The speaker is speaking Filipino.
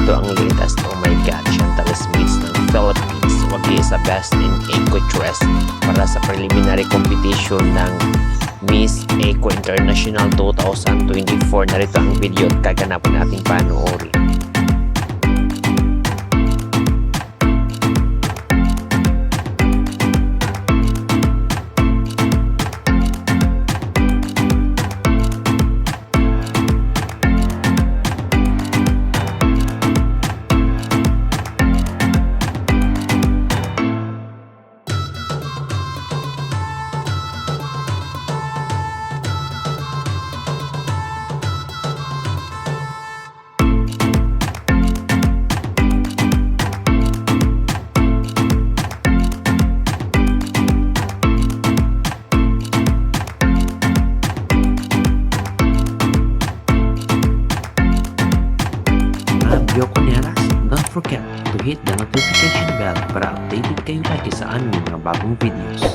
ito ang latest Oh My God Chantalis Miss ng Philippines, wagi sa Best in Eco Dress para sa preliminary competition ng Miss Eco International 2024. Narito ang video at kaganapan nating panoorin. Bioconeras, don't forget to hit the notification bell para updated kayo lagi sa aming mga bagong videos.